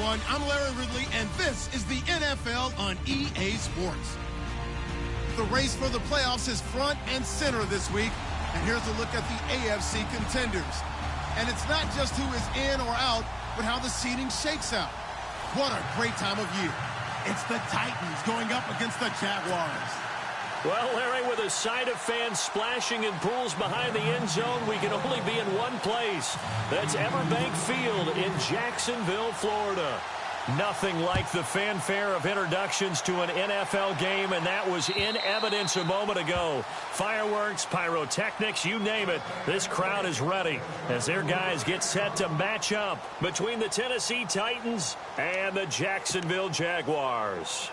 everyone. I'm Larry Ridley, and this is the NFL on EA Sports. The race for the playoffs is front and center this week, and here's a look at the AFC contenders. And it's not just who is in or out, but how the seeding shakes out. What a great time of year. It's the Titans going up against the Jaguars. Well, Larry, with a side of fans splashing in pools behind the end zone, we can only be in one place. That's Everbank Field in Jacksonville, Florida. Nothing like the fanfare of introductions to an NFL game, and that was in evidence a moment ago. Fireworks, pyrotechnics, you name it. This crowd is ready as their guys get set to match up between the Tennessee Titans and the Jacksonville Jaguars.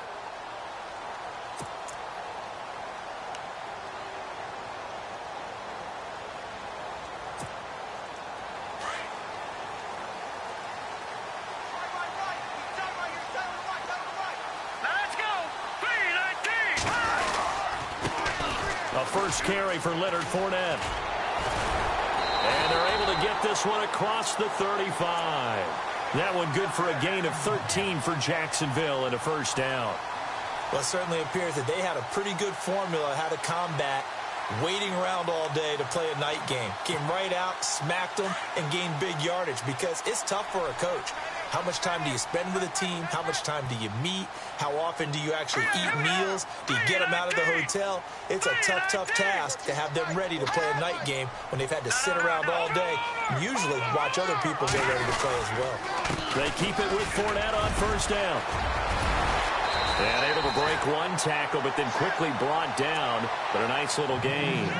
First carry for Leonard Fournette. And they're able to get this one across the 35. That one good for a gain of 13 for Jacksonville and a first down. Well, it certainly appears that they had a pretty good formula how to combat waiting around all day to play a night game. Came right out, smacked them, and gained big yardage because it's tough for a coach. How much time do you spend with a team? How much time do you meet? How often do you actually eat meals? Do you get them out of the hotel? It's a tough, tough task to have them ready to play a night game when they've had to sit around all day and usually watch other people get ready to play as well. They keep it with Fournette on first down. And able to break one tackle, but then quickly brought down. But a nice little gain.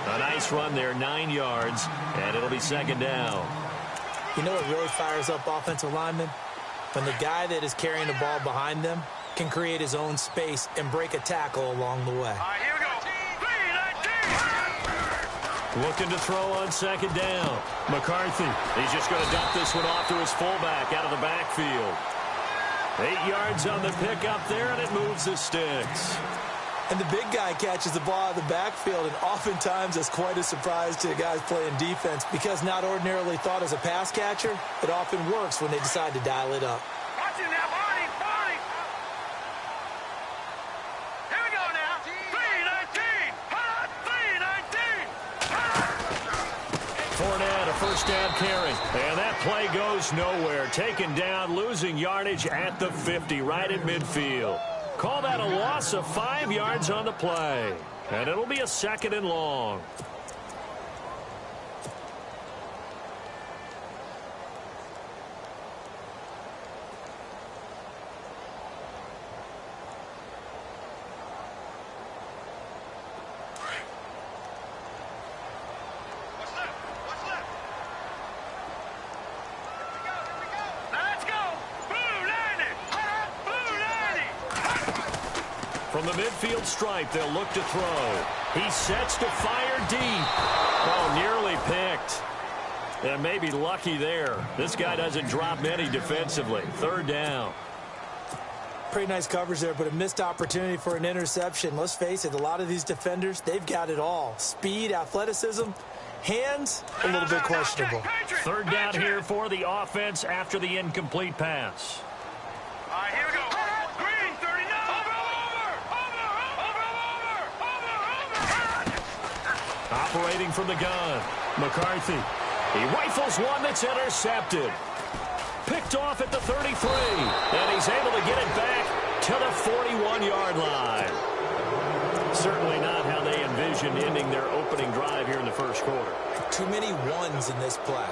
A nice run there, 9 yards, and it'll be second down. You know what really fires up offensive linemen? When the guy that is carrying the ball behind them can create his own space and break a tackle along the way. All right, here we go. Looking to throw on second down. McCarthy, he's just going to dump this one off to his fullback out of the backfield. 8 yards on the pickup there, and it moves the sticks. And the big guy catches the ball out of the backfield, and oftentimes it's quite a surprise to the guys playing defense because not ordinarily thought as a pass catcher, it often works when they decide to dial it up. Watch it now, Barney, Barney. Here we go now. 3-19. Hot 3-19. Fournette, a first down carry. And that play goes nowhere. Taken down, losing yardage at the 50, right at midfield. Call that a loss of 5 yards on the play. And it'll be a second and long. From the midfield stripe, they'll look to throw. He sets to fire deep. Oh, nearly picked. And maybe lucky there. This guy doesn't drop many defensively. Third down. Pretty nice coverage there, but a missed opportunity for an interception. Let's face it, a lot of these defenders, they've got it all. Speed, athleticism, hands, a little bit questionable. Third down here for the offense after the incomplete pass. All right, here we go. Green, 39. Operating from the gun, McCarthy. He rifles one that's intercepted. Picked off at the 33, and he's able to get it back to the 41-yard line. Certainly not how they envisioned ending their opening drive here in the first quarter. Too many ones in this play.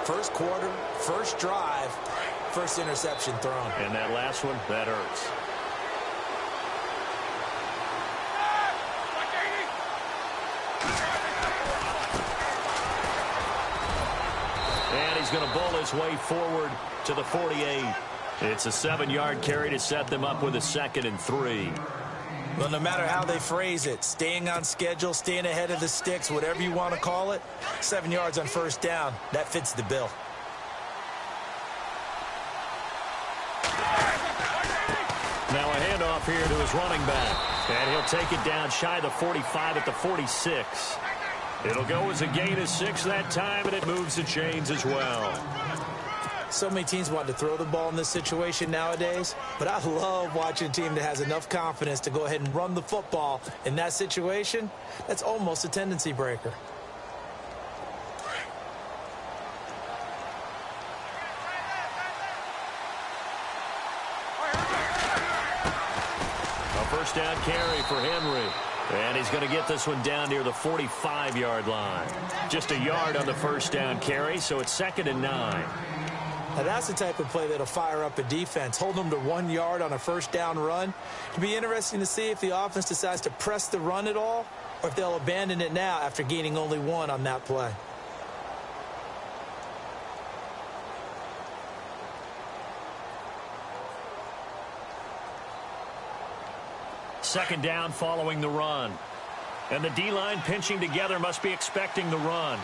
First quarter, first drive, first interception thrown. And that last one, that hurts. And he's going to bowl his way forward to the 48. It's a 7-yard carry to set them up with a 2nd and 3. Well, no matter how they phrase it, staying on schedule, staying ahead of the sticks, whatever you want to call it, 7 yards on first down, that fits the bill. Now a handoff here to his running back. And he'll take it down shy of the 45 at the 46. It'll go as a gain of 6 that time, and it moves the chains as well. So many teams want to throw the ball in this situation nowadays, but I love watching a team that has enough confidence to go ahead and run the football in that situation. That's almost a tendency breaker. A first down carry for Henry. And he's going to get this one down near the 45-yard line. Just a yard on the first down carry, so it's 2nd and 9. Now that's the type of play that'll fire up a defense. Hold them to 1 yard on a first down run. It'll be interesting to see if the offense decides to press the run at all, or if they'll abandon it now after gaining only 1 on that play. Second down following the run. And the D-line pinching together must be expecting the run.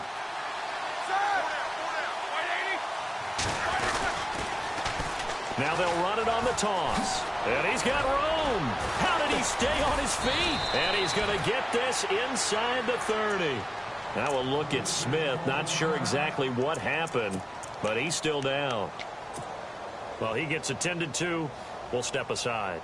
Now they'll run it on the toss. And he's got room. How did he stay on his feet? And he's going to get this inside the 30. Now we'll look at Smith. Not sure exactly what happened, but he's still down. Well, he gets attended to. We'll step aside.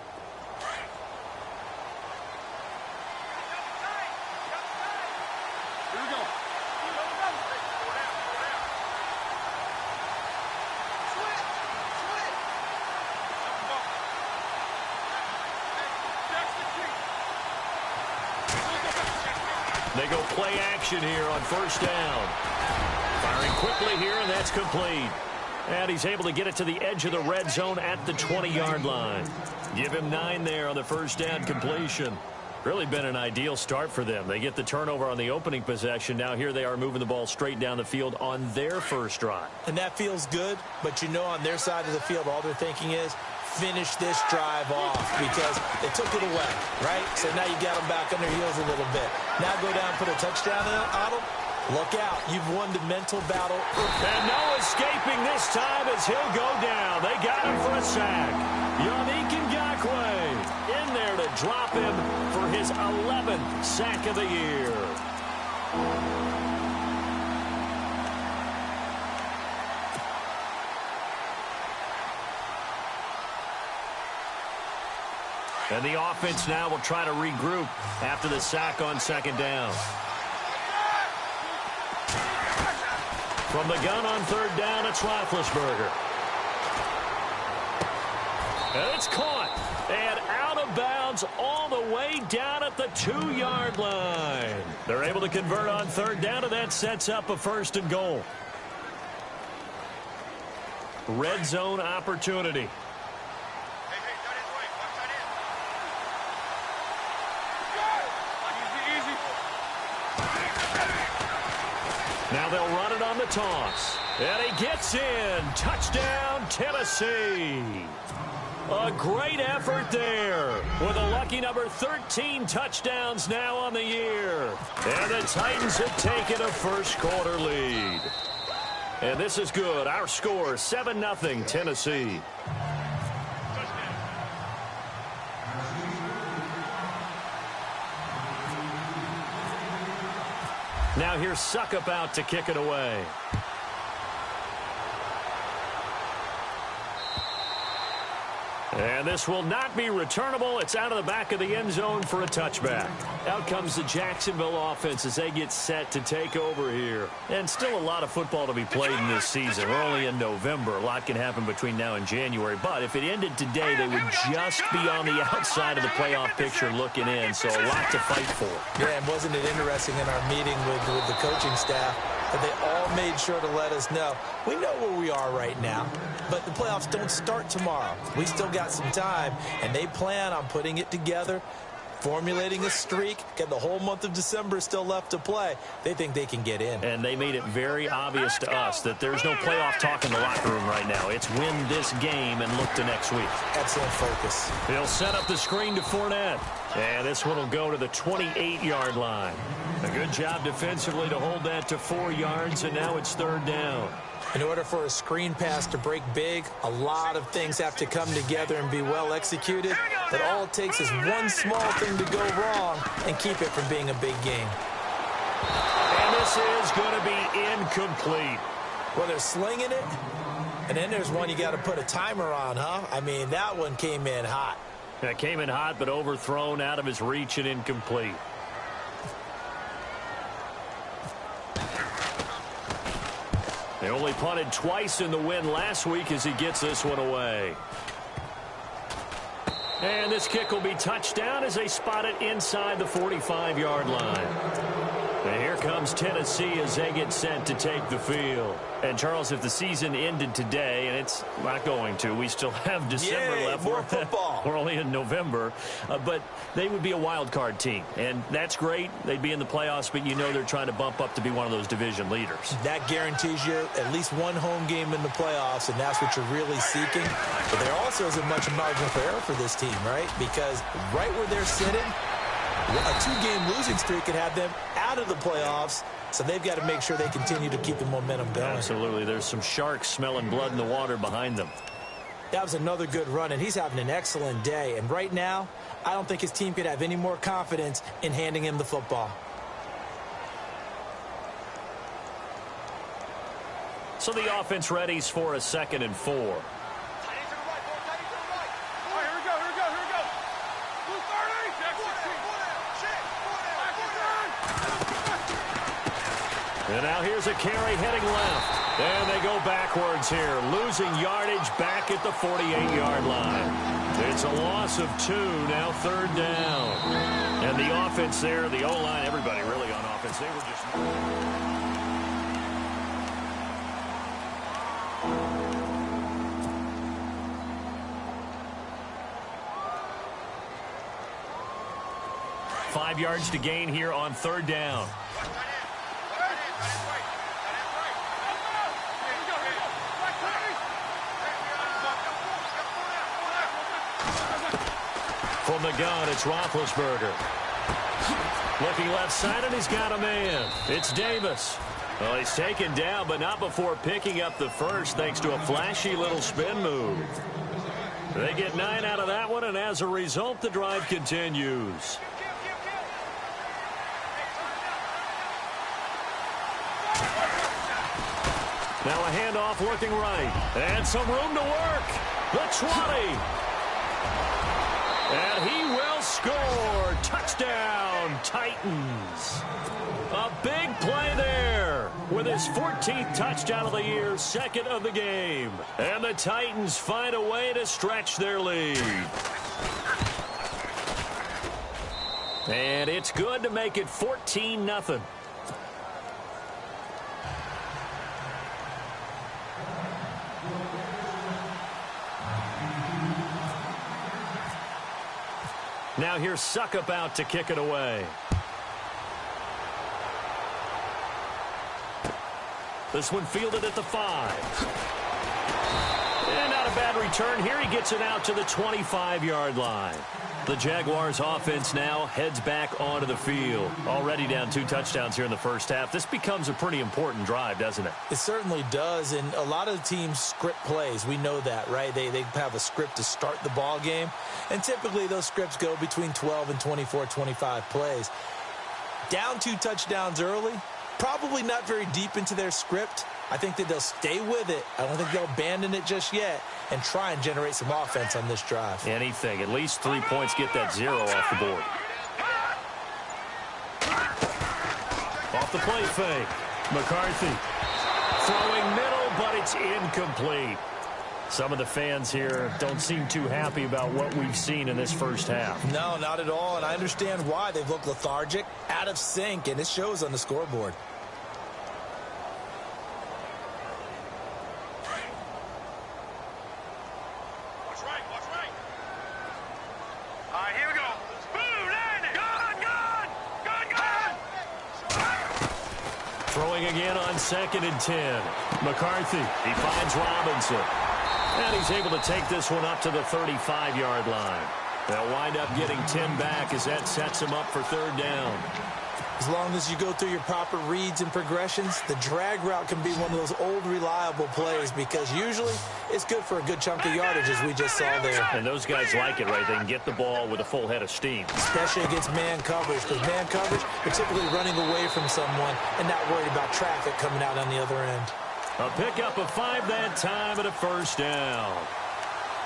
They go play action here on first down. Firing quickly here, and that's complete. And he's able to get it to the edge of the red zone at the 20-yard line. Give him 9 there on the first down completion. Really been an ideal start for them. They get the turnover on the opening possession. Now here they are moving the ball straight down the field on their first drive. And that feels good, but you know on their side of the field all they're thinking is finish this drive off because they took it away, right? So now you got them back on their heels a little bit. Now go down and put a touchdown on them. Look out. You've won the mental battle. And no escaping this time as he'll go down. They got him for a sack. Yannick Ngakoue in there to drop him for his 11th sack of the year. And the offense now will try to regroup after the sack on second down. From the gun on third down, it's Roethlisberger. And it's caught. And out of bounds all the way down at the 2-yard line. They're able to convert on third down, and that sets up a 1st and goal. Red zone opportunity. Now they'll run it on the toss. And he gets in. Touchdown, Tennessee. A great effort there with a lucky number 13 touchdowns now on the year. And the Titans have taken a first-quarter lead. And this is good. Our score, 7-0 Tennessee. Now here's Suckup out to kick it away. And this will not be returnable. It's out of the back of the end zone for a touchback. Out comes the Jacksonville offense as they get set to take over here. And still a lot of football to be played in this season. We're only in November. A lot can happen between now and January. But if it ended today, they would just be on the outside of the playoff picture looking in. So a lot to fight for. Yeah, and wasn't it interesting in our meeting with the coaching staff that they all made sure to let us know, we know where we are right now, but the playoffs don't start tomorrow. We still got some time, and they plan on putting it together, formulating a streak, get the whole month of December still left to play. They think they can get in. And they made it very obvious to us that there's no playoff talk in the locker room right now. It's win this game and look to next week. Excellent focus. He'll set up the screen to Fournette. And this one will go to the 28-yard line. A good job defensively to hold that to 4 yards, and now it's third down. In order for a screen pass to break big, a lot of things have to come together and be well executed. But all it takes is one small thing to go wrong and keep it from being a big game. And this is going to be incomplete. Well, they're slinging it, And then there's one you got to put a timer on, huh? I mean, that one came in hot. That came in hot, but overthrown, out of his reach and incomplete. They only punted twice in the win last week as he gets this one away. And this kick will be touchdown as they spot it inside the 45-yard line. And here comes Tennessee as they get set to take the field. And, Charles, if the season ended today, and it's not going to, we still have December left. More football. We're only in November. But they would be a wild card team. And that's great. They'd be in the playoffs, but you know they're trying to bump up to be one of those division leaders. That guarantees you at least one home game in the playoffs, and that's what you're really seeking. But there also isn't much margin for error for this team, right? Because right where they're sitting, a 2-game losing streak could have them out of the playoffs, so they've got to make sure they continue to keep the momentum going. Absolutely. There's some sharks smelling blood in the water behind them. That was another good run, and he's having an excellent day. And right now, I don't think his team could have any more confidence in handing him the football. So the offense readies for a 2nd and 4. And now here's a carry heading left. And they go backwards here, losing yardage back at the 48-yard line. It's a loss of 2, now 3rd down. And the offense there, the O-line, everybody really on offense, they were just... Five yards to gain here on 3rd down. From the gun, it's Roethlisberger. Looking left side, and he's got a man. It's Davis. Well, he's taken down, but not before picking up the first, thanks to a flashy little spin move. They get 9 out of that one, and as a result, the drive continues. Now a handoff looking right. And some room to work. The 20. And he will score. Touchdown, Titans. A big play there with his 14th touchdown of the year, 2nd of the game. And the Titans find a way to stretch their lead. And it's good to make it 14-0. Now here's Suckup out to kick it away. This one fielded at the 5. And not a bad return here. He gets it out to the 25-yard line. The Jaguars offense now heads back onto the field. Already down 2 touchdowns here in the first half. This becomes a pretty important drive, doesn't it? It certainly does, and a lot of the teams script plays. We know that, right? They have a script to start the ball game, and typically those scripts go between 12 and 24, 25 plays. Down 2 touchdowns early, probably not very deep into their script. I think that they'll stay with it. I don't think they'll abandon it just yet and try and generate some offense on this drive. Anything. At least 3 points, get that 0 off the board. Off the play fake. McCarthy throwing middle, but it's incomplete. Some of the fans here don't seem too happy about what we've seen in this first half. No, not at all, and I understand why. They've looked lethargic, out of sync, and it shows on the scoreboard. Throwing again on 2nd and 10. McCarthy, he finds Robinson. And he's able to take this one up to the 35-yard line. They'll wind up getting 10 back as that sets him up for 3rd down. As long as you go through your proper reads and progressions, the drag route can be one of those old reliable plays because usually it's good for a good chunk of yardage as we just saw there. And those guys like it, right? They can get the ball with a full head of steam. Especially against man coverage, because man coverage, you're typically running away from someone and not worried about traffic coming out on the other end. A pickup of 5 that time and a first down.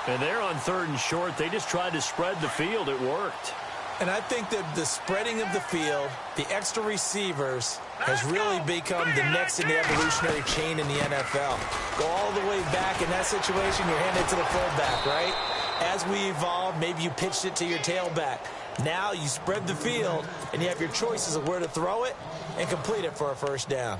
And they're on 3rd and short. They just tried to spread the field. It worked. And I think that the spreading of the field, the extra receivers, has really become the next in the evolutionary chain in the NFL. Go all the way back in that situation, you're handed to the fullback, right? As we evolved, maybe you pitched it to your tailback. Now you spread the field, and you have your choices of where to throw it and complete it for a first down.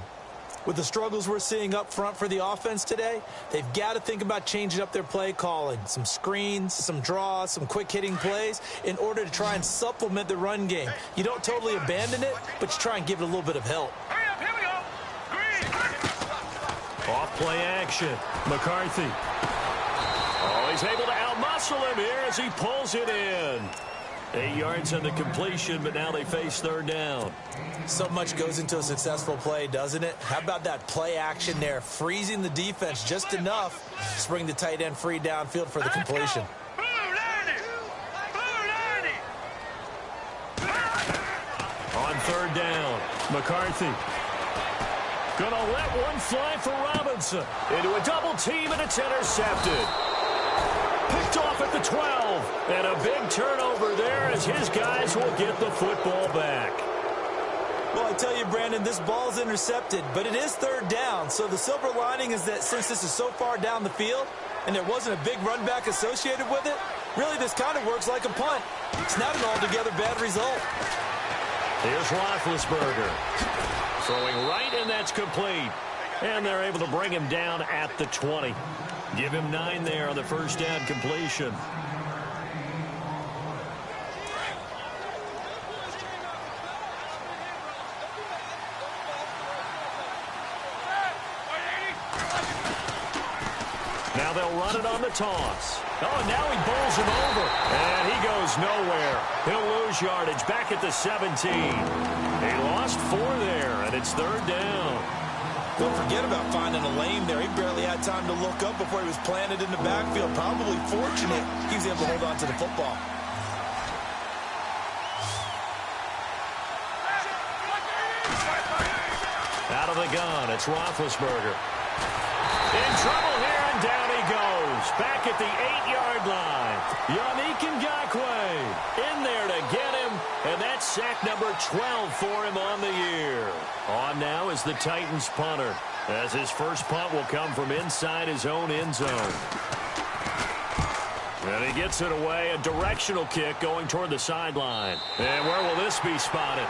With the struggles we're seeing up front for the offense today, they've got to think about changing up their play calling. Some screens, some draws, some quick-hitting plays in order to try and supplement the run game. You don't totally abandon it, but you try and give it a little bit of help. Hurry up, here we go. Green. Off play action. McCarthy. Oh, he's able to outmuscle him here as he pulls it in. 8 yards on the completion, but now they face 3rd down. So much goes into a successful play, doesn't it? How about that play action there, freezing the defense just enough to bring the tight end free downfield for the completion. On 3rd down, McCarthy. Gonna let one fly for Robinson. Into a double team, and it's intercepted. Picked off at the 12. And a big turnover there as his guys will get the football back. Well, I tell you, Brandon, this ball's intercepted, but it is 3rd down. So the silver lining is that since this is so far down the field and there wasn't a big run back associated with it, really this kind of works like a punt. It's not an altogether bad result. Here's Roethlisberger. Throwing right, and that's complete. And they're able to bring him down at the 20. Give him 9 there on the first down completion. Now they'll run it on the toss. Oh, and now he bowls him over. And he goes nowhere. He'll lose yardage back at the 17. He lost 4 there, and it's 3rd down. Don't forget about finding a lane there. He barely had time to look up before he was planted in the backfield. Probably fortunate he was able to hold on to the football. Out of the gun, it's Roethlisberger. In trouble here, and down he goes. Back at the 8-yard line. Yannick Ngakoue in there to get him, and that's sack number 12 for him on the year. On now is the Titans punter, as his first punt will come from inside his own end zone. And he gets it away, a directional kick going toward the sideline. And where will this be spotted?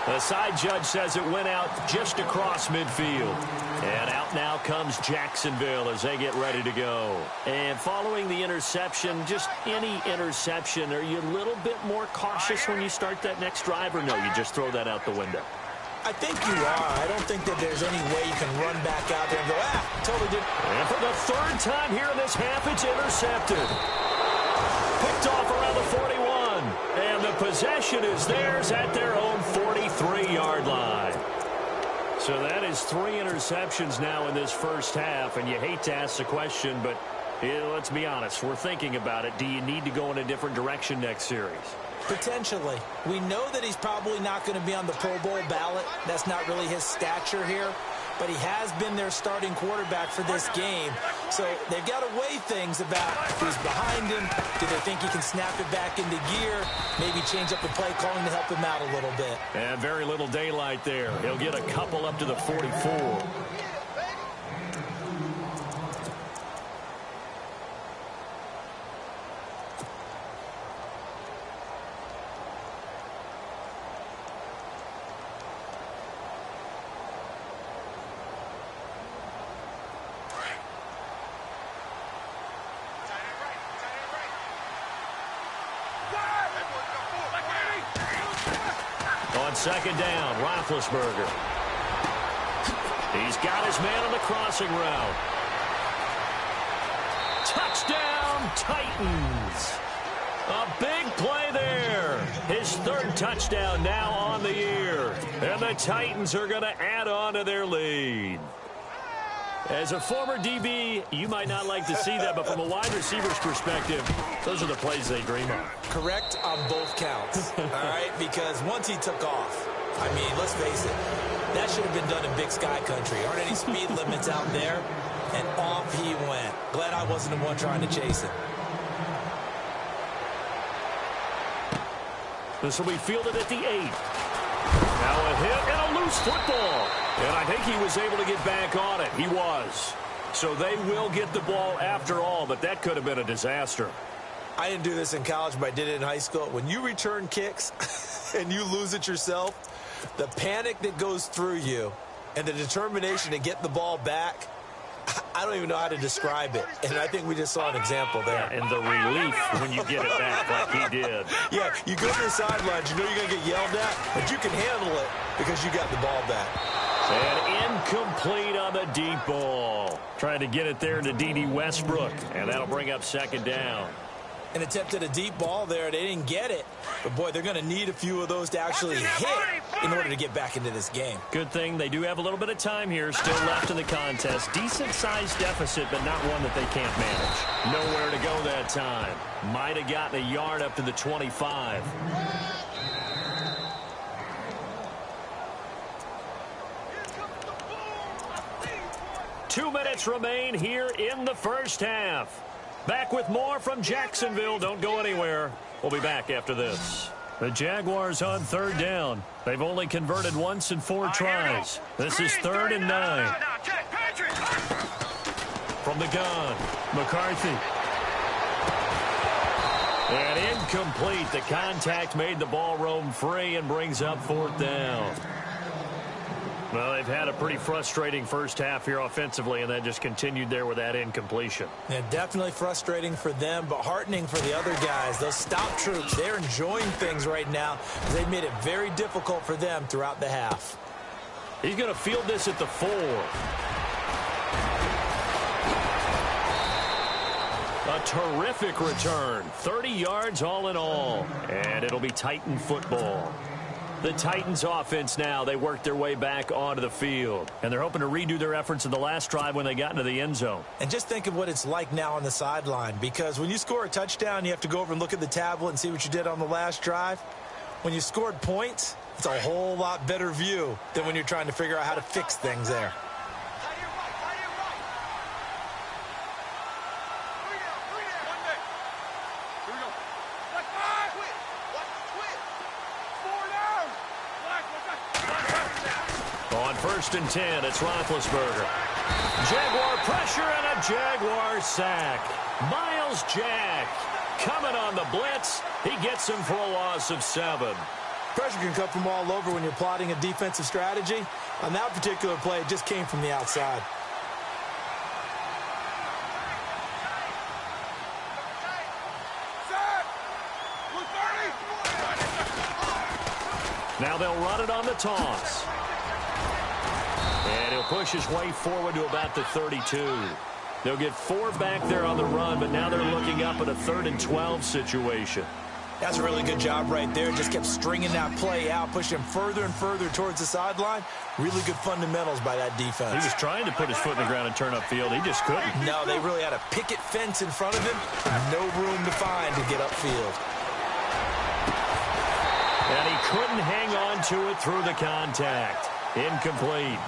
The side judge says it went out just across midfield. And out now comes Jacksonville as they get ready to go. And following the interception, just any interception, are you a little bit more cautious when you start that next drive, or no, you just throw that out the window? I think you are. I don't think that there's any way you can run back out there and go, totally did. And for the 3rd time here in this half, it's intercepted. Picked off around the 41. And the possession is theirs at their own 43-yard line. So that is 3 interceptions now in this first half, and you hate to ask the question, but let's be honest, we're thinking about it. Do you need to go in a different direction next series? Potentially. We know that he's probably not going to be on the Pro Bowl ballot. That's not really his stature here. But he has been their starting quarterback for this game. So they've got to weigh things about who's behind him. Do they think he can snap it back into gear? Maybe change up the play calling to help him out a little bit. And very little daylight there. He'll get a couple up to the 44. On 2nd down, Roethlisberger. He's got his man on the crossing route. Touchdown, Titans. A big play there. His 3rd touchdown now on the year. And the Titans are going to add on to their lead. As a former DB, you might not like to see that, but from a wide receiver's perspective, those are the plays they dream of. Correct on both counts, all right? Because once he took off, I mean, let's face it, That should have been done in Big Sky Country. Aren't any speed limits out there? And off he went. Glad I wasn't the one trying to chase him. This will be fielded at the 8. Now a hit and a loose football. And I think he was able to get back on it. He was. So they will get the ball after all, but that could have been a disaster. I didn't do this in college, but I did it in high school. When you return kicks and you lose it yourself, the panic that goes through you and the determination to get the ball back, I don't even know how to describe it. And I think we just saw an example there. Yeah, and the relief when you get it back like he did. Yeah, you go to the sidelines, you know you're going to get yelled at, but you can handle it because you got the ball back. And incomplete on the deep ball. Trying to get it there to D.D. Westbrook, and that'll bring up second down. An attempt at a deep ball there. They didn't get it. But, boy, they're going to need a few of those to actually hit in order to get back into this game. Good thing they do have a little bit of time here still left in the contest. Decent-sized deficit, but not one that they can't manage. Nowhere to go that time. Might have gotten a yard up to the 25. Two minutes remain here in the first half. Back with more from Jacksonville. Don't go anywhere. We'll be back after this. The Jaguars on third down. They've only converted once in 4 tries. This is 3rd and 9. From the gun, McCarthy. And incomplete. The contact made the ball roam free and brings up 4th down. Well, they've had a pretty frustrating first half here offensively, and then just continued there with that incompletion. Yeah, definitely frustrating for them, but heartening for the other guys. Those stop troops, they're enjoying things right now. They've made it very difficult for them throughout the half. He's going to field this at the 4. A terrific return. 30 yards all in all. And it'll be Titan football. The Titans offense now, they work their way back onto the field. And they're hoping to redo their efforts in the last drive when they got into the end zone. And just think of what it's like now on the sideline. Because when you score a touchdown, you have to go over and look at the tablet and see what you did on the last drive. When you scored points, it's a whole lot better view than when you're trying to figure out how to fix things there. On 1st and 10, it's Roethlisberger. Jaguar pressure and a Jaguar sack. Miles Jack coming on the blitz. He gets him for a loss of 7. Pressure can come from all over when you're plotting a defensive strategy. On that particular play, it just came from the outside. Now they'll run it on the toss. And he'll push his way forward to about the 32. They'll get 4 back there on the run, but now they're looking up at a 3rd and 12 situation. That's a really good job right there. Just kept stringing that play out, pushing him further and further towards the sideline. Really good fundamentals by that defense. He was trying to put his foot in the ground and turn upfield. He just couldn't. No, they really had a picket fence in front of him. No room to find to get upfield. And he couldn't hang on to it through the contact. Incomplete.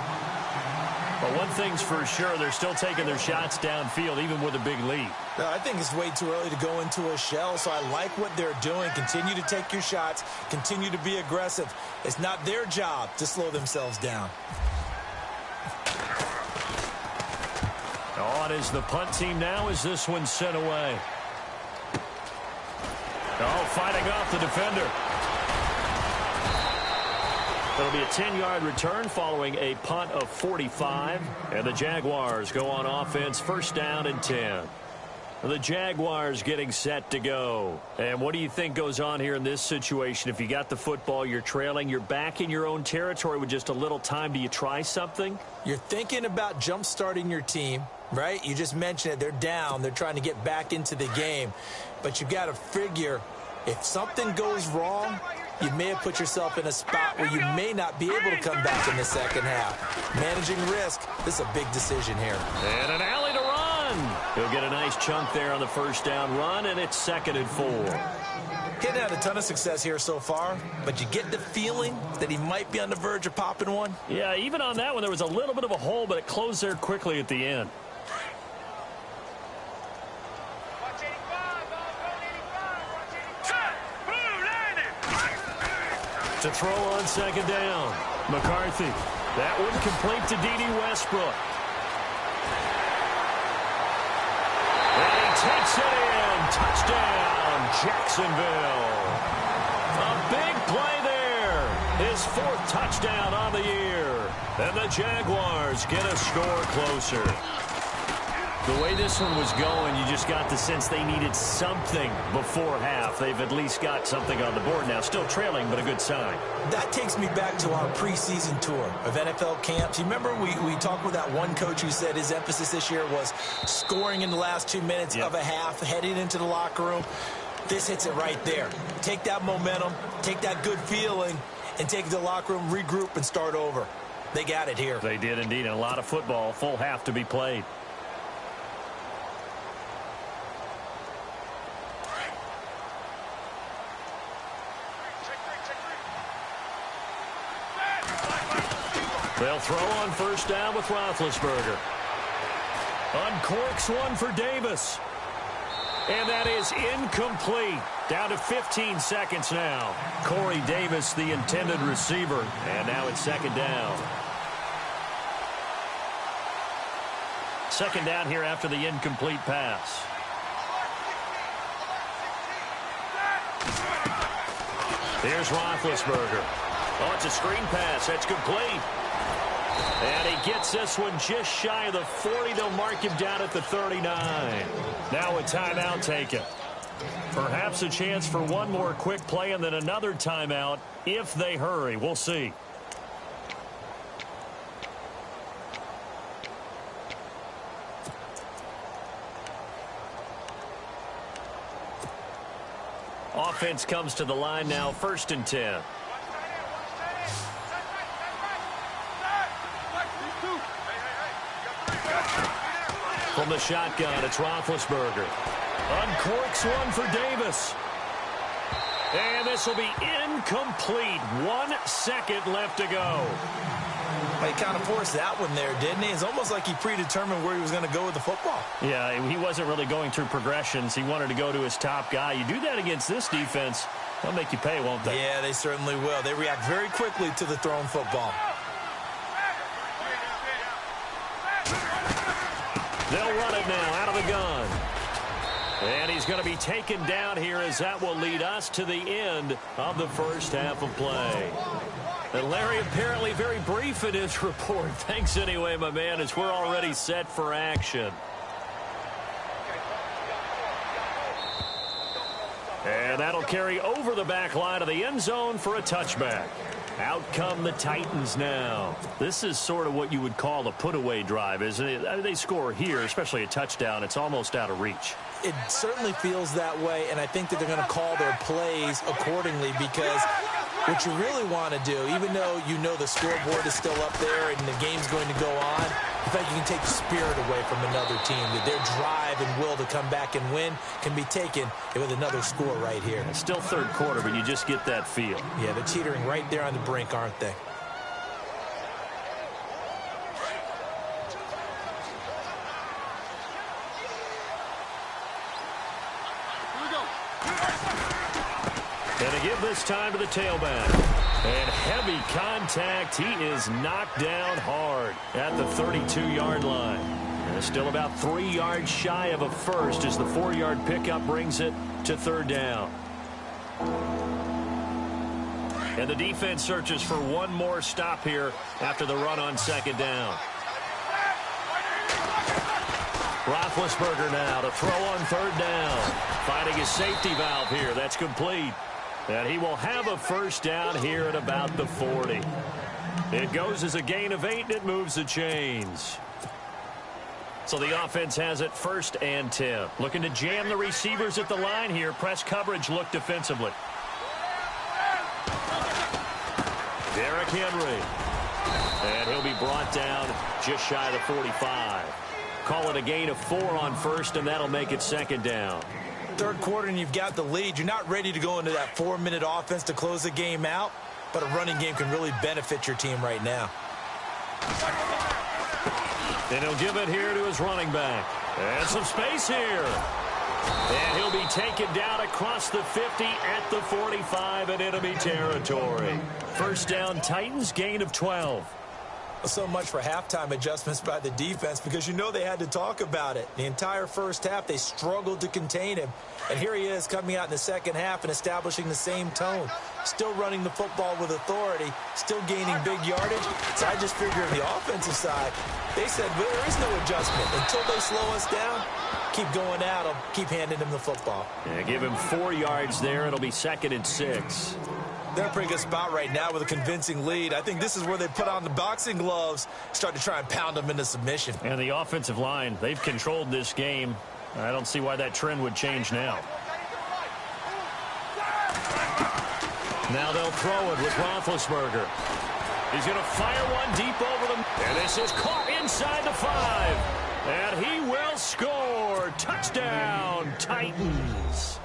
But one thing's for sure, they're still taking their shots downfield, even with a big lead. No, I think it's way too early to go into a shell, so I like what they're doing. Continue to take your shots. Continue to be aggressive. It's not their job to slow themselves down. On is the punt team now as this one's sent away. Oh, fighting off the defender. It'll be a 10-yard return following a punt of 45. And the Jaguars go on offense, 1st down and 10. The Jaguars getting set to go. And what do you think goes on here in this situation? If you got the football, you're trailing, you're back in your own territory with just a little time. Do you try something? You're thinking about jump-starting your team, right? You just mentioned it. They're down. They're trying to get back into the game. But you've got to figure if something goes wrong, you may have put yourself in a spot where you may not be able to come back in the second half. Managing risk, this is a big decision here. And an alley to run. He'll get a nice chunk there on the 1st down run, and it's 2nd and 4. He hadn't had a ton of success here so far, but you get the feeling that he might be on the verge of popping one. Yeah, even on that one, there was a little bit of a hole, but it closed there quickly at the end. To throw on second down. McCarthy. That one complete to D.D. Westbrook. And he takes it in. Touchdown, Jacksonville. A big play there. His 4th touchdown on the year. And the Jaguars get a score closer. The way this one was going, you just got the sense they needed something before half. They've at least got something on the board now. Still trailing, but a good sign. That takes me back to our preseason tour of NFL camps. You remember we talked with that one coach who said his emphasis this year was scoring in the last 2 minutes of a half, heading into the locker room. This hits it right there. Take that momentum, take that good feeling, and take it to the locker room, regroup, and start over. They got it here. They did indeed, and a lot of football, full half to be played. They'll throw on first down with Roethlisberger. Uncorks one for Davis. And that is incomplete. Down to 15 seconds now. Corey Davis, the intended receiver. And now it's second down. Second down here after the incomplete pass. Here's Roethlisberger. Oh, it's a screen pass. That's complete. And he gets this one just shy of the 40. They'll mark him down at the 39. Now a timeout taken. Perhaps a chance for one more quick play and then another timeout if they hurry. We'll see. Offense comes to the line now, 1st and 10. From the shotgun, it's Roethlisberger. Uncorks one for Davis. And this will be incomplete. 1 second left to go. He kind of forced that one there, didn't he? It's almost like he predetermined where he was going to go with the football. Yeah, he wasn't really going through progressions. He wanted to go to his top guy. You do that against this defense, they'll make you pay, won't they? Yeah, they certainly will. They react very quickly to the thrown football. They'll run it now out of the gun. And he's going to be taken down here as that will lead us to the end of the first half of play. And Larry apparently very brief in his report. Thanks anyway, my man, as we're already set for action. And that'll carry over the back line of the end zone for a touchback. Out come the Titans now. This is sort of what you would call a put-away drive, isn't it? I mean, they score here, especially a touchdown. It's almost out of reach. It certainly feels that way, and I think that they're going to call their plays accordingly because what you really want to do, even though you know the scoreboard is still up there and the game's going to go on, I think you can take the spirit away from another team, that their drive and will to come back and win can be taken with another score right here. It's still third quarter, but you just get that feel. Yeah, they're teetering right there on the brink, aren't they? And to give this time to the tailback. And heavy contact. He is knocked down hard at the 32-yard line. And still about 3 yards shy of a first as the 4-yard pickup brings it to third down. And the defense searches for one more stop here after the run on second down. Roethlisberger now to throw on third down. Finding his safety valve here. That's complete. And he will have a first down here at about the 40. It goes as a gain of 8, and it moves the chains. So the offense has it 1st and 10. Looking to jam the receivers at the line here. Press coverage look defensively. Derrick Henry. And he'll be brought down just shy of the 45. Call it a gain of 4 on first, and that'll make it second down. Third quarter and you've got the lead. You're not ready to go into that 4-minute offense to close the game out, but a running game can really benefit your team right now. And he'll give it here to his running back. And some space here. And he'll be taken down across the 50 at the 45 in enemy territory. First down, Titans, gain of 12. So much for halftime adjustments by the defense, because you know they had to talk about it. The entire first half, they struggled to contain him. And here he is coming out in the second half and establishing the same tone. Still running the football with authority, still gaining big yardage. So I just figure on the offensive side, they said, well, there is no adjustment. Until they slow us down, keep going at them, keep handing them the football. Yeah, give him 4 yards there. It'll be 2nd and 6. They're in a pretty good spot right now with a convincing lead. I think this is where they put on the boxing gloves, start to try and pound them into submission. And the offensive line, they've controlled this game. I don't see why that trend would change now. Now they'll throw it with Roethlisberger. He's going to fire one deep over them. And this is caught inside the 5. And he will score. Touchdown, Titans.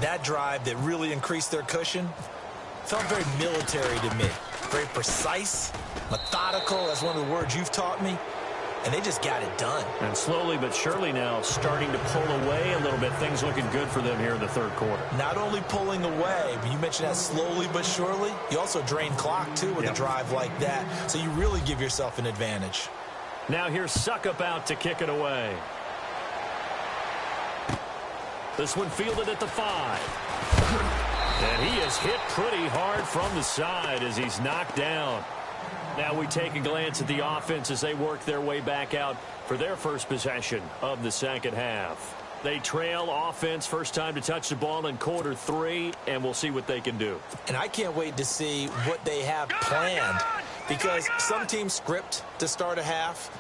That drive that really increased their cushion felt very military to me. Very precise, methodical. That's one of the words you've taught me. And they just got it done. And slowly but surely now starting to pull away a little bit. Things looking good for them here in the third quarter. Not only pulling away, but you mentioned that slowly but surely. You also drain clock, too, with a drive like that. So you really give yourself an advantage. Now here's Suckup out to kick it away. This one fielded at the 5. And he is hit pretty hard from the side as he's knocked down. Now we take a glance at the offense as they work their way back out for their first possession of the second half. They trail offense, first time to touch the ball in quarter 3, and we'll see what they can do. And I can't wait to see what they have planned, because some teams script to start a half.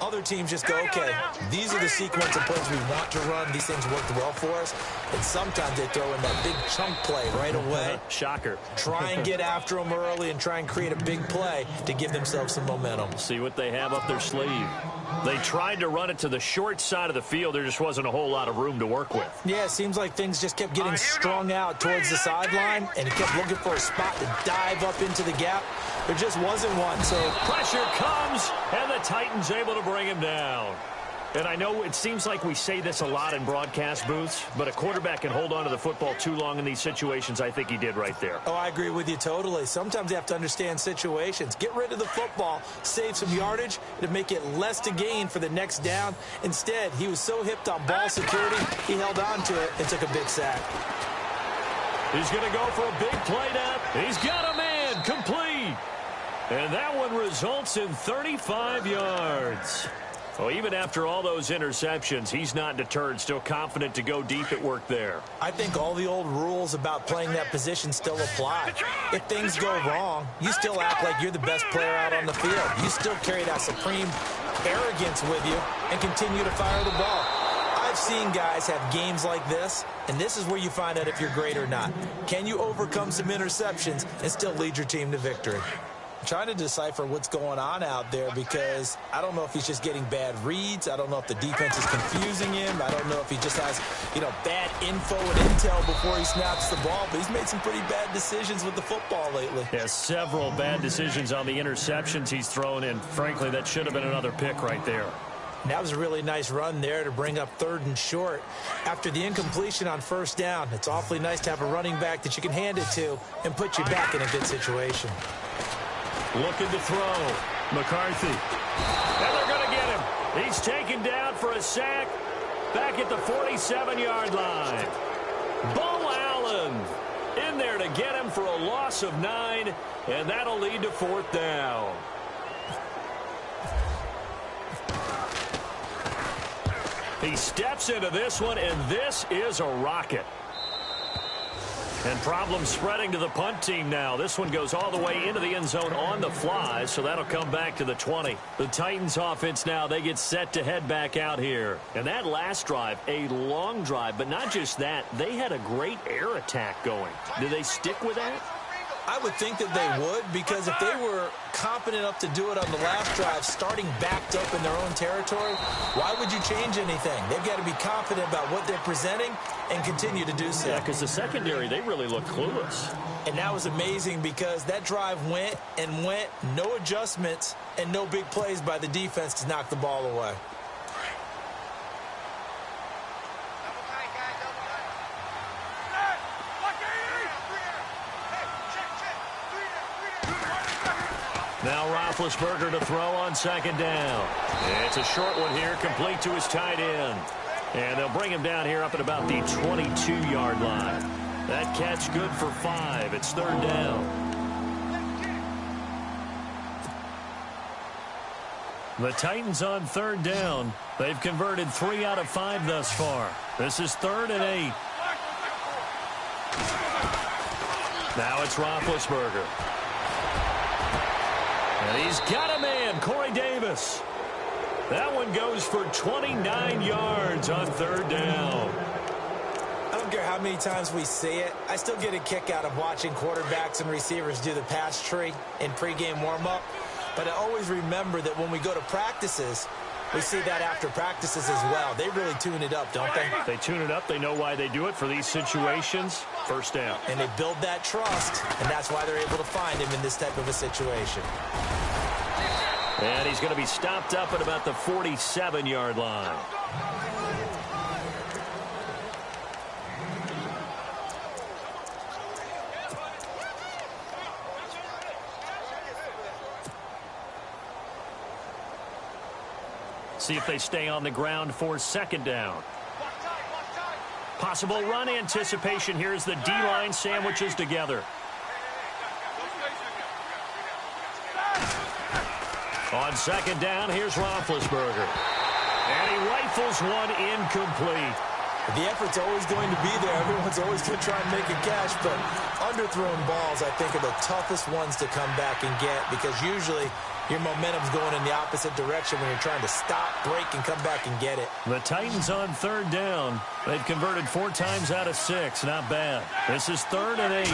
Other teams just go, okay, these are the sequence of plays we want to run. These things worked well for us. And sometimes they throw in that big chunk play right away. Shocker. Try and get after them early and try and create a big play to give themselves some momentum. See what they have up their sleeve. They tried to run it to the short side of the field. There just wasn't a whole lot of room to work with. Yeah, it seems like things just kept getting strung out towards the sideline, and he kept looking for a spot to dive up into the gap. There just wasn't one. So pressure comes, and the Titans able to bring him down. And I know it seems like we say this a lot in broadcast booths, but a quarterback can hold on to the football too long in these situations. I think he did right there. Oh, I agree with you totally. Sometimes you have to understand situations. Get rid of the football, save some yardage, to make it less to gain for the next down. Instead, he was so hipped on ball security, he held on to it and took a big sack. He's going to go for a big play down. He's got a man complete. And that one results in 35 yards. Well, even after all those interceptions, he's not deterred, still confident to go deep at work there. I think all the old rules about playing that position still apply. If things go wrong, you still act like you're the best player out on the field. You still carry that supreme arrogance with you and continue to fire the ball. I've seen guys have games like this, and this is where you find out if you're great or not. Can you overcome some interceptions and still lead your team to victory? I'm trying to decipher what's going on out there, because I don't know if he's just getting bad reads. I don't know if the defense is confusing him. I don't know if he just has, bad info and intel before he snaps the ball. But he's made some pretty bad decisions with the football lately. Yeah, several bad decisions on the interceptions he's thrown in. Frankly, that should have been another pick right there. And that was a really nice run there to bring up 3rd and short. After the incompletion on first down, it's awfully nice to have a running back that you can hand it to and put you back in a good situation. Looking to throw. McCarthy. And they're going to get him. He's taken down for a sack back at the 47-yard line. Bo Allen in there to get him for a loss of 9, and that'll lead to 4th down. He steps into this one, and this is a rocket. And problems spreading to the punt team now. This one goes all the way into the end zone on the fly, so that'll come back to the 20. The Titans offense now, they get set to head back out here. And that last drive, a long drive, but not just that. They had a great air attack going. Do they stick with that? I would think that they would, because if they were competent enough to do it on the last drive, starting backed up in their own territory, why would you change anything? They've got to be confident about what they're presenting and continue to do so. Yeah, because the secondary, they really look clueless. And that was amazing because that drive went and went, no adjustments and no big plays by the defense to knock the ball away. Now Roethlisberger to throw on second down. It's a short one here, complete to his tight end. And they'll bring him down here up at about the 22-yard line. That catch good for 5. It's third down. The Titans on third down. They've converted 3 out of 5 thus far. This is 3rd and 8. Now it's Roethlisberger. And he's got a man, Corey Davis. That one goes for 29 yards on third down. I don't care how many times we see it. I still get a kick out of watching quarterbacks and receivers do the pass tree in pregame warm-up. But I always remember that when we go to practices, we see that after practices as well. They really tune it up, don't they? They tune it up. They know why they do it for these situations. First down. And they build that trust, and that's why they're able to find him in this type of a situation. And he's going to be stopped up at about the 47-yard line. See if they stay on the ground for second down. Possible run anticipation. Here's the D-line sandwiches together. On second down, here's Roethlisberger. And he rifles one incomplete. The effort's always going to be there. Everyone's always going to try and make a catch, but underthrown balls, I think, are the toughest ones to come back and get, because usually your momentum's going in the opposite direction when you're trying to stop, break, and come back and get it. The Titans on third down. They've converted 4 times out of 6. Not bad. This is 3rd and 8.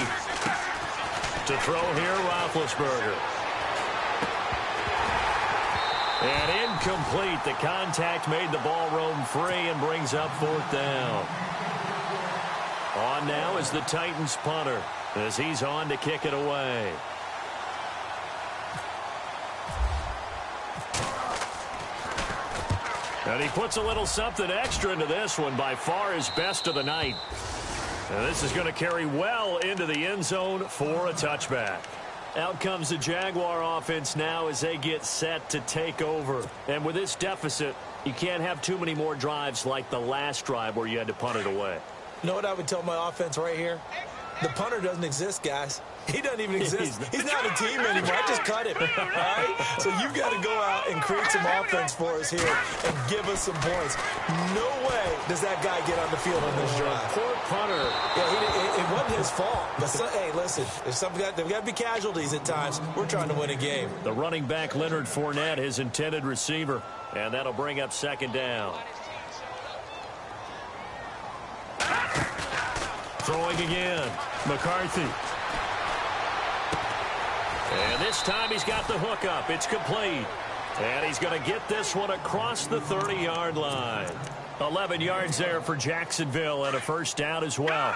To throw here, Roethlisberger. And incomplete. The contact made the ball roam free and brings up 4th down. On now is the Titans punter as he's on to kick it away. And he puts a little something extra into this one, by far his best of the night. And this is going to carry well into the end zone for a touchback. Out comes the Jaguar offense now as they get set to take over. And with this deficit, you can't have too many more drives like the last drive where you had to punt it away. You know what I would tell my offense right here? The punter doesn't exist, guys. He doesn't even exist. He's not a team anymore. I just cut him. All right? So you've got to go out and create some offense for us here and give us some points. No way does that guy get on the field on this drive. Poor punter. Yeah, it wasn't his fault. But hey, listen, there've got to be casualties at times. We're trying to win a game. The running back, Leonard Fournette, his intended receiver. And that'll bring up second down. Throwing again. McCarthy. And this time he's got the hook up. It's complete. And he's going to get this one across the 30-yard line. 11 yards there for Jacksonville and a first down as well.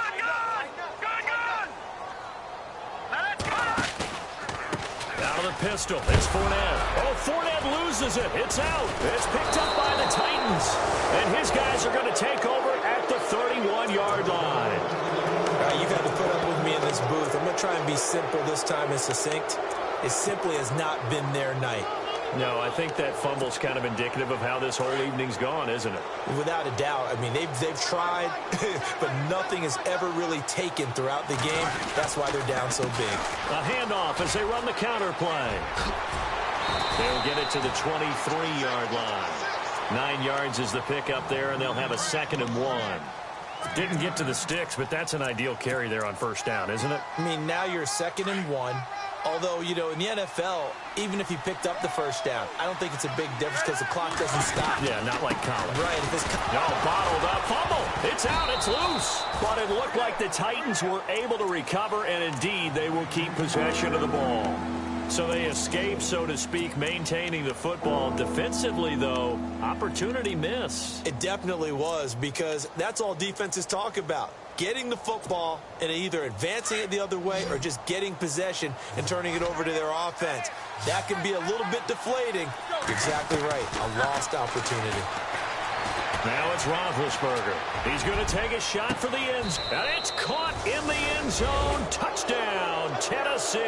Out of the pistol. It's Fournette. Oh, Fournette loses it. It's out. It's picked up by the Titans. And his guys are going to take over at the 31-yard line. You've had to put up with me in this booth. I'm going to try and be simple this time and succinct. It simply has not been their night. No, I think that fumble's kind of indicative of how this whole evening's gone, isn't it? Without a doubt. I mean, they've tried, but nothing has ever really taken throughout the game. That's why they're down so big. A handoff as they run the counter play. They'll get it to the 23-yard line. 9 yards is the pickup there, and they'll have a 2nd and 1. Didn't get to the sticks, but that's an ideal carry there on first down, isn't it? I mean, now you're 2nd and 1. Although, you know, in the NFL, even if you picked up the first down, I don't think it's a big difference because the clock doesn't stop. Yeah, not like college. Right. No, bottled up. Fumble. It's out. It's loose. But it looked like the Titans were able to recover, and indeed they will keep possession of the ball. So they escape, so to speak, maintaining the football. Defensively, though, opportunity missed. It definitely was, because that's all defenses talk about. Getting the football and either advancing it the other way or just getting possession and turning it over to their offense. That can be a little bit deflating. You're exactly right. A lost opportunity. Now it's Roethlisberger. He's going to take a shot for the end zone. And it's caught in the end zone. Touchdown, Tennessee.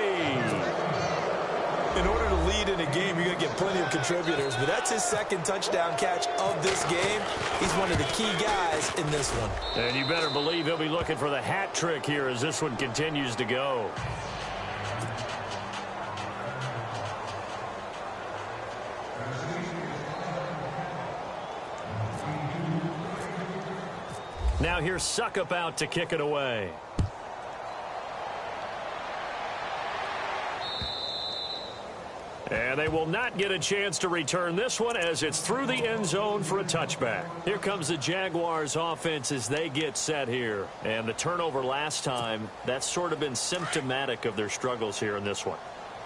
In order to lead in a game, you're going to get plenty of contributors, but that's his second touchdown catch of this game. He's one of the key guys in this one. And you better believe he'll be looking for the hat trick here as this one continues to go. Now here's Suckup out to kick it away. And they will not get a chance to return this one as it's through the end zone for a touchback. Here comes the Jaguars offense as they get set here. And the turnover last time, that's sort of been symptomatic of their struggles here in this one.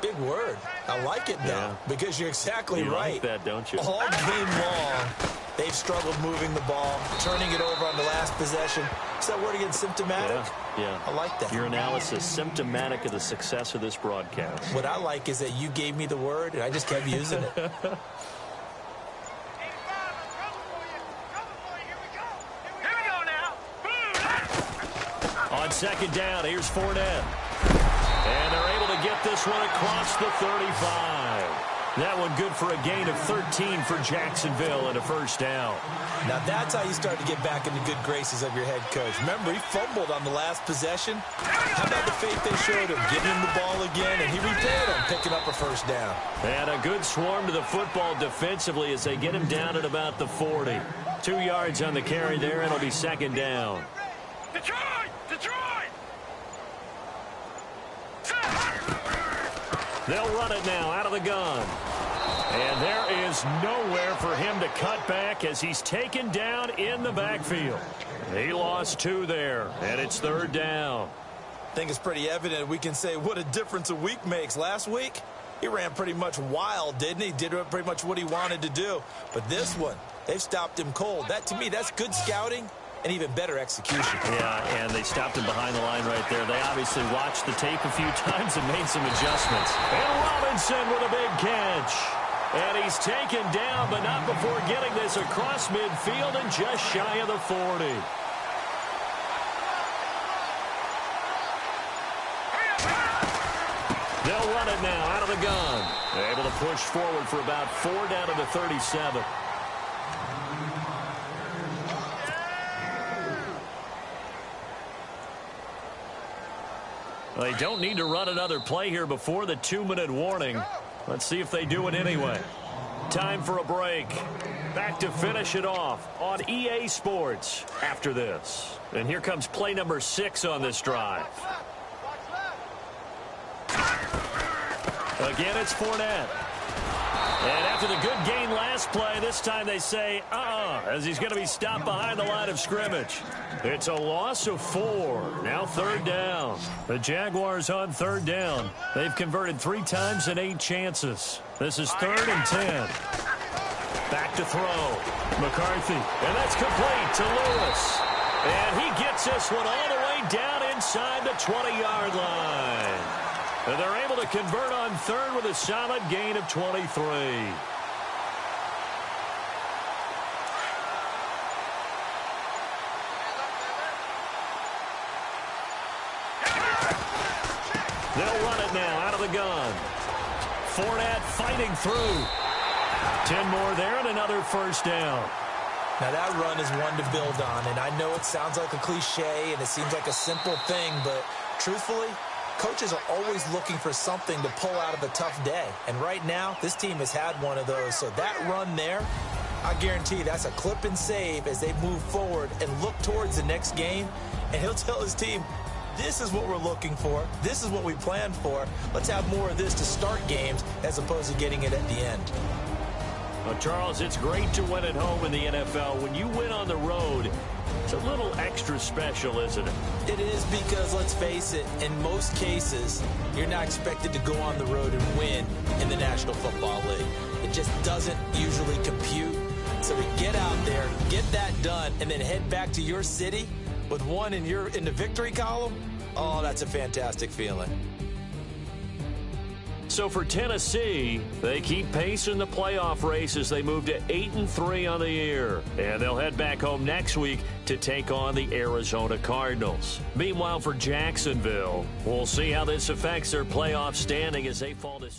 Big word. I like it, though, because you're exactly right. You like that, don't you? All game long, they've struggled moving the ball, turning it over on the last possession. Is that word again, symptomatic? Yeah. I like that. Your analysis, symptomatic of the success of this broadcast. What I like is that you gave me the word, and I just kept using it. On second down, here's Fournette. And they're able to get this one across the 35. That one good for a gain of 13 for Jacksonville and a first down. Now that's how you start to get back in the good graces of your head coach. Remember, he fumbled on the last possession. How about the faith they showed him, giving him the ball again, and he repaired him, picking up a first down. And a good swarm to the football defensively as they get him down at about the 40. 2 yards on the carry there, and it'll be second down. Detroit! They'll run it now out of the gun. And there is nowhere for him to cut back as he's taken down in the backfield. He lost 2 there, and it's third down. I think it's pretty evident we can say what a difference a week makes. Last week, he ran pretty much wild, didn't he? Did pretty much what he wanted to do. But this one, they've stopped him cold. That, to me, that's good scouting and even better execution. Yeah, and they stopped him behind the line right there. They obviously watched the tape a few times and made some adjustments. And Robinson with a big catch. And he's taken down, but not before getting this across midfield and just shy of the 40. They'll run it now out of the gun. They're able to push forward for about 4 down to the 37. They don't need to run another play here before the 2-minute warning. Let's see if they do it anyway. Time for a break. Back to finish it off on EA Sports after this. And here comes play number 6 on this drive. Again, it's Fournette. And after the good gain last play, this time they say, as he's going to be stopped behind the line of scrimmage. It's a loss of 4. Now third down. The Jaguars on third down. They've converted 3 times in 8 chances. This is 3rd and 10. Back to throw. McCarthy. And that's complete to Lewis. And he gets this one all the way down inside the 20-yard line. And they're able to convert on third with a solid gain of 23. They'll run it now out of the gun. Fournette fighting through. 10 more there and another first down. Now that run is one to build on, and I know it sounds like a cliche and it seems like a simple thing, but truthfully, coaches are always looking for something to pull out of a tough day. And right now, this team has had one of those. So that run there, I guarantee that's a clip and save as they move forward and look towards the next game. And he'll tell his team, this is what we're looking for. This is what we planned for. Let's have more of this to start games as opposed to getting it at the end. Well, Charles, it's great to win at home in the NFL. When you win on the road, It's a little extra special, isn't it? It is because, let's face it, in most cases, you're not expected to go on the road and win in the National Football League. It just doesn't usually compute. So to get out there, get that done, and then head back to your city with one in the victory column, oh, that's a fantastic feeling. So for Tennessee, they keep pace in the playoff race as they move to 8-3 on the year. And they'll head back home next week to take on the Arizona Cardinals. Meanwhile, for Jacksonville, we'll see how this affects their playoff standing as they fall to